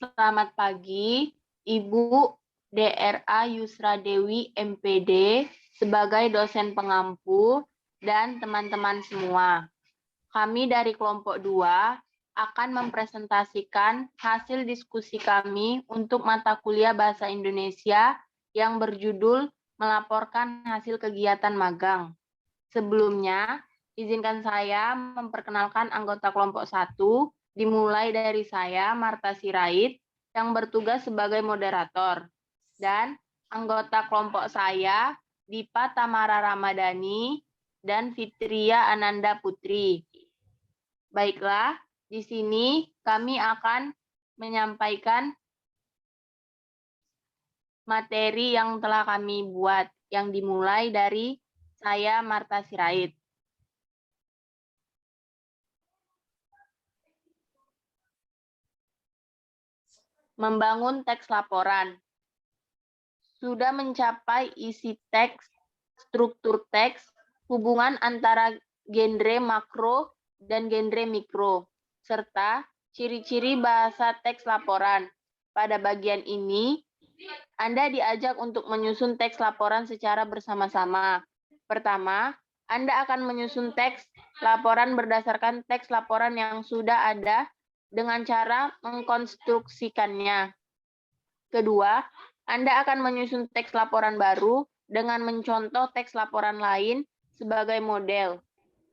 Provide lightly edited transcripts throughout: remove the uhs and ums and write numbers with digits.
Selamat pagi, Ibu DRA Yusra Dewi MPD sebagai dosen pengampu dan teman-teman semua. Kami dari kelompok 2 akan mempresentasikan hasil diskusi kami untuk mata kuliah Bahasa Indonesia yang berjudul Melaporkan Hasil Kegiatan Magang. Sebelumnya, izinkan saya memperkenalkan anggota kelompok 1, dimulai dari saya, Marta Sirait, yang bertugas sebagai moderator. Dan anggota kelompok saya, Dipa Tamara Ramadhani, dan Fitria Ananda Putri. Baiklah, di sini kami akan menyampaikan materi yang telah kami buat, yang dimulai dari saya, Marta Sirait. Membangun teks laporan. Sudah mencapai isi teks, struktur teks, hubungan antara genre makro dan genre mikro, serta ciri-ciri bahasa teks laporan. Pada bagian ini, Anda diajak untuk menyusun teks laporan secara bersama-sama. Pertama, Anda akan menyusun teks laporan berdasarkan teks laporan yang sudah ada dengan cara mengkonstruksikannya. Kedua, Anda akan menyusun teks laporan baru dengan mencontoh teks laporan lain sebagai model.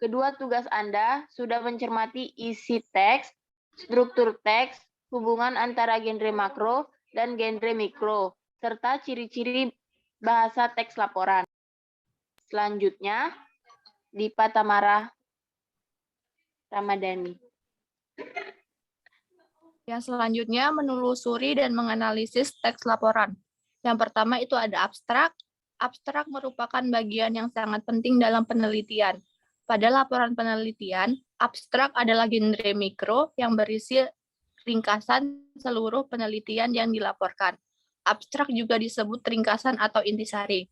Kedua tugas Anda sudah mencermati isi teks, struktur teks, hubungan antara genre makro dan genre mikro, serta ciri-ciri bahasa teks laporan. Selanjutnya, Dipa Tamara Ramadhani. Yang selanjutnya menelusuri dan menganalisis teks laporan. Yang pertama itu ada abstrak. Abstrak merupakan bagian yang sangat penting dalam penelitian. Pada laporan penelitian, abstrak adalah genre mikro yang berisi ringkasan seluruh penelitian yang dilaporkan. Abstrak juga disebut ringkasan atau intisari.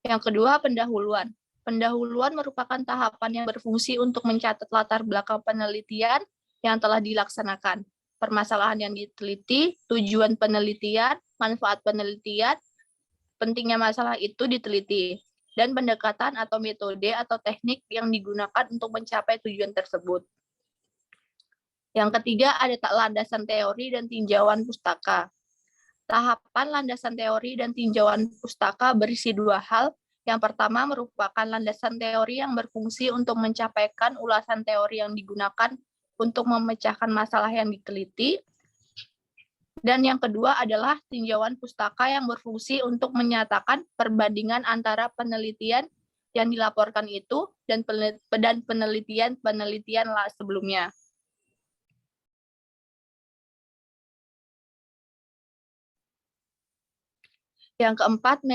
Yang kedua, pendahuluan. Pendahuluan merupakan tahapan yang berfungsi untuk mencatat latar belakang penelitian yang telah dilaksanakan, permasalahan yang diteliti, tujuan penelitian, manfaat penelitian, pentingnya masalah itu diteliti, dan pendekatan atau metode atau teknik yang digunakan untuk mencapai tujuan tersebut. Yang ketiga, ada landasan teori dan tinjauan pustaka. Tahapan landasan teori dan tinjauan pustaka berisi dua hal. Yang pertama merupakan landasan teori yang berfungsi untuk mencapaikan ulasan teori yang digunakan untuk memecahkan masalah yang diteliti. Dan yang kedua adalah tinjauan pustaka yang berfungsi untuk menyatakan perbandingan antara penelitian yang dilaporkan itu dan penelitian sebelumnya. Yang keempat,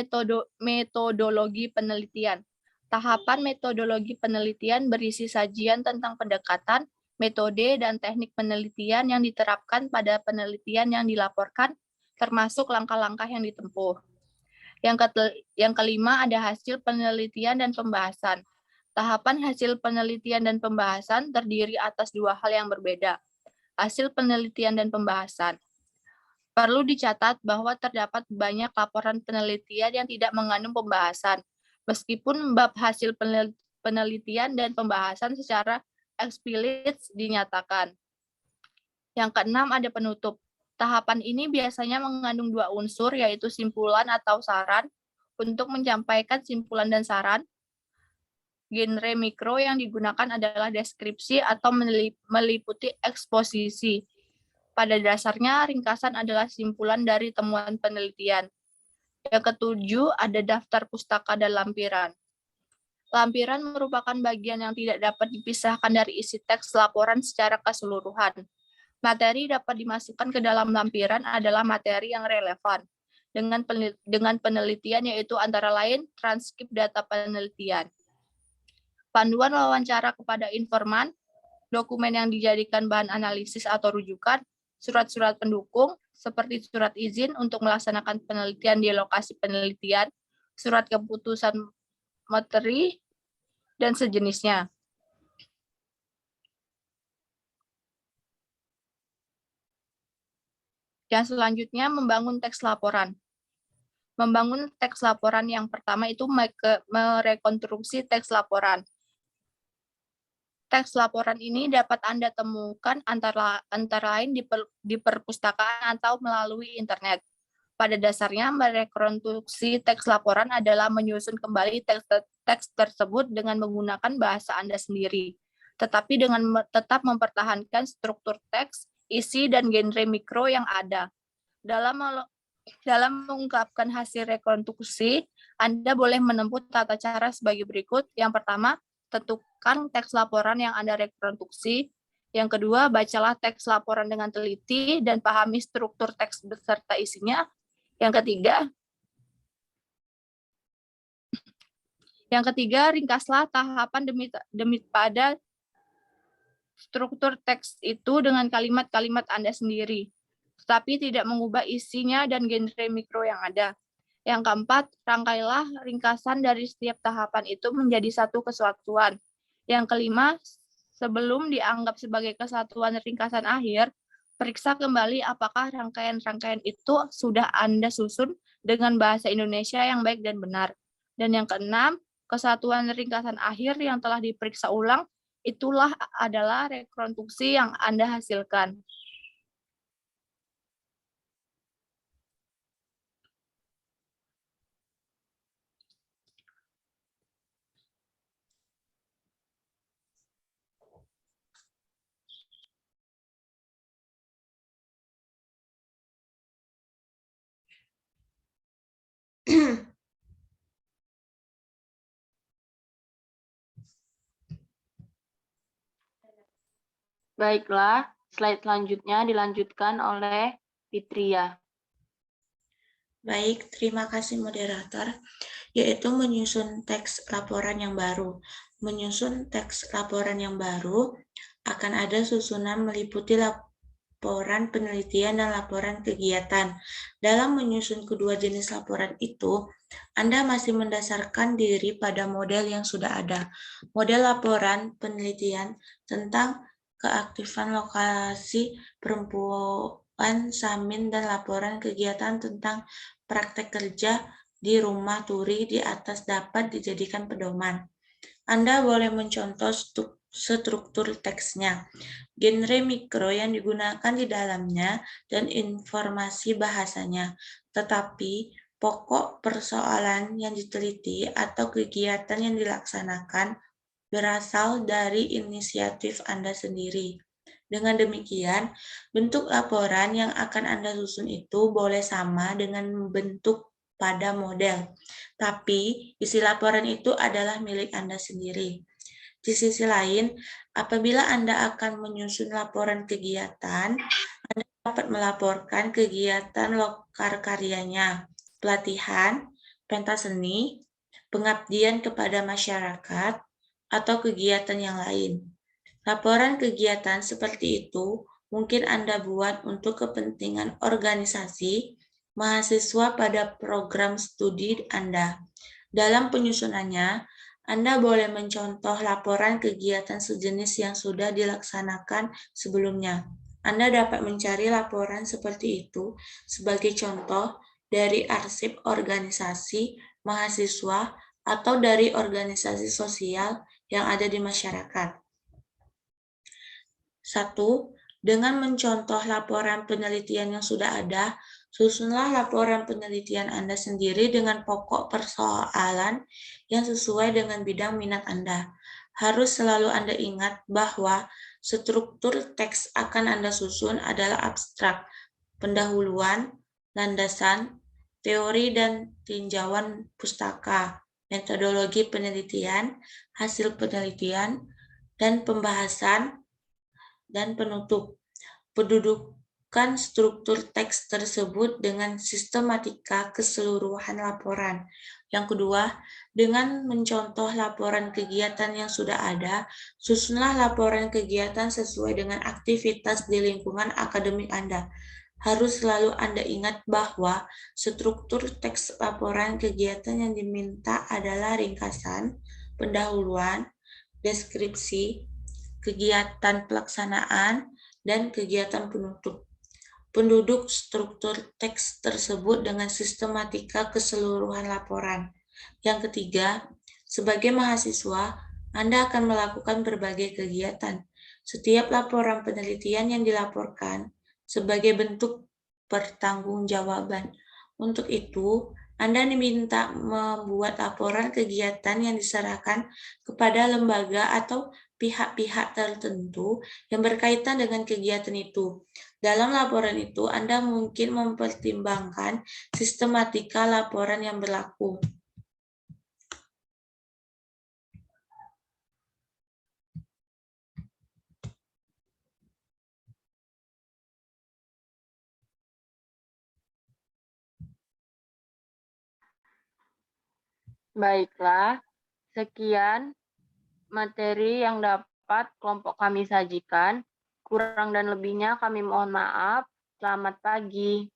metodologi penelitian. Tahapan metodologi penelitian berisi sajian tentang pendekatan, metode, dan teknik penelitian yang diterapkan pada penelitian yang dilaporkan, termasuk langkah-langkah yang ditempuh. Yang kelima, ada hasil penelitian dan pembahasan. Tahapan hasil penelitian dan pembahasan terdiri atas dua hal yang berbeda. Hasil penelitian dan pembahasan. Perlu dicatat bahwa terdapat banyak laporan penelitian yang tidak mengandung pembahasan, meskipun bab hasil penelitian dan pembahasan secara eksplisit dinyatakan. Yang keenam, ada penutup. Tahapan ini biasanya mengandung dua unsur, yaitu simpulan atau saran. Untuk menyampaikan simpulan dan saran, genre mikro yang digunakan adalah deskripsi atau meliputi eksposisi. Pada dasarnya, ringkasan adalah simpulan dari temuan penelitian. Yang ketujuh, ada daftar pustaka dan lampiran. Lampiran merupakan bagian yang tidak dapat dipisahkan dari isi teks laporan secara keseluruhan. Materi dapat dimasukkan ke dalam lampiran adalah materi yang relevan dengan penelitian, yaitu antara lain transkrip data penelitian, panduan wawancara kepada informan, dokumen yang dijadikan bahan analisis atau rujukan, surat-surat pendukung, seperti surat izin untuk melaksanakan penelitian di lokasi penelitian, surat keputusan materi, dan sejenisnya. Yang selanjutnya membangun teks laporan. Membangun teks laporan yang pertama itu merekonstruksi teks laporan. Teks laporan ini dapat Anda temukan antara lain di perpustakaan atau melalui internet. Pada dasarnya, merekonstruksi teks laporan adalah menyusun kembali teks tersebut dengan menggunakan bahasa Anda sendiri, tetapi dengan tetap mempertahankan struktur teks, isi, dan genre mikro yang ada. Dalam mengungkapkan hasil rekonstruksi, Anda boleh menempuh tata cara sebagai berikut. Yang pertama, tentukan teks laporan yang Anda rekonstruksi. Yang kedua, bacalah teks laporan dengan teliti dan pahami struktur teks beserta isinya. Yang ketiga, ringkaslah tahapan demi pada struktur teks itu dengan kalimat-kalimat Anda sendiri, tetapi tidak mengubah isinya dan genre mikro yang ada. Yang keempat, rangkailah ringkasan dari setiap tahapan itu menjadi satu kesatuan. Yang kelima, sebelum dianggap sebagai kesatuan ringkasan akhir, periksa kembali apakah rangkaian-rangkaian itu sudah Anda susun dengan bahasa Indonesia yang baik dan benar. Dan yang keenam, kesatuan ringkasan akhir yang telah diperiksa ulang itulah adalah rekonstruksi yang Anda hasilkan. Baiklah, slide selanjutnya dilanjutkan oleh Fitria. Baik, terima kasih moderator, yaitu menyusun teks laporan yang baru. Menyusun teks laporan yang baru akan ada susunan meliputi laporan penelitian dan laporan kegiatan. Dalam menyusun kedua jenis laporan itu, Anda masih mendasarkan diri pada model yang sudah ada. Model laporan penelitian tentang keaktifan lokasi perempuan Samin dan laporan kegiatan tentang praktek kerja di rumah turi di atas dapat dijadikan pedoman. Anda boleh mencontoh struktur teksnya, genre mikro yang digunakan di dalamnya, dan informasi bahasanya. Tetapi, pokok persoalan yang diteliti atau kegiatan yang dilaksanakan berasal dari inisiatif Anda sendiri. Dengan demikian, bentuk laporan yang akan Anda susun itu boleh sama dengan bentuk pada model, tapi isi laporan itu adalah milik Anda sendiri. Di sisi lain, apabila Anda akan menyusun laporan kegiatan, Anda dapat melaporkan kegiatan lokar karyanya, pelatihan, pentas seni, pengabdian kepada masyarakat, atau kegiatan yang lain. Laporan kegiatan seperti itu mungkin Anda buat untuk kepentingan organisasi mahasiswa pada program studi Anda. Dalam penyusunannya, Anda boleh mencontoh laporan kegiatan sejenis yang sudah dilaksanakan sebelumnya. Anda dapat mencari laporan seperti itu sebagai contoh dari arsip organisasi mahasiswa atau dari organisasi sosial yang ada di masyarakat. 1. Dengan mencontoh laporan penelitian yang sudah ada, susunlah laporan penelitian Anda sendiri dengan pokok persoalan yang sesuai dengan bidang minat Anda. Harus selalu Anda ingat bahwa struktur teks akan Anda susun adalah abstrak, pendahuluan, landasan, teori dan tinjauan pustaka, metodologi penelitian, hasil penelitian, dan pembahasan, dan penutup. Pendudukan struktur teks tersebut dengan sistematika keseluruhan laporan. Yang kedua, dengan mencontoh laporan kegiatan yang sudah ada, susunlah laporan kegiatan sesuai dengan aktivitas di lingkungan akademik Anda. Harus selalu Anda ingat bahwa struktur teks laporan kegiatan yang diminta adalah ringkasan, pendahuluan, deskripsi, kegiatan pelaksanaan, dan kegiatan penutup. penduduk struktur teks tersebut dengan sistematika keseluruhan laporan. Yang ketiga, sebagai mahasiswa, Anda akan melakukan berbagai kegiatan. Setiap laporan penelitian yang dilaporkan sebagai bentuk pertanggungjawaban. Untuk itu, Anda diminta membuat laporan kegiatan yang diserahkan kepada lembaga atau pihak-pihak tertentu yang berkaitan dengan kegiatan itu. Dalam laporan itu, Anda mungkin mempertimbangkan sistematika laporan yang berlaku. Baiklah, sekian materi yang dapat kelompok kami sajikan. Kurang dan lebihnya kami mohon maaf. Selamat pagi.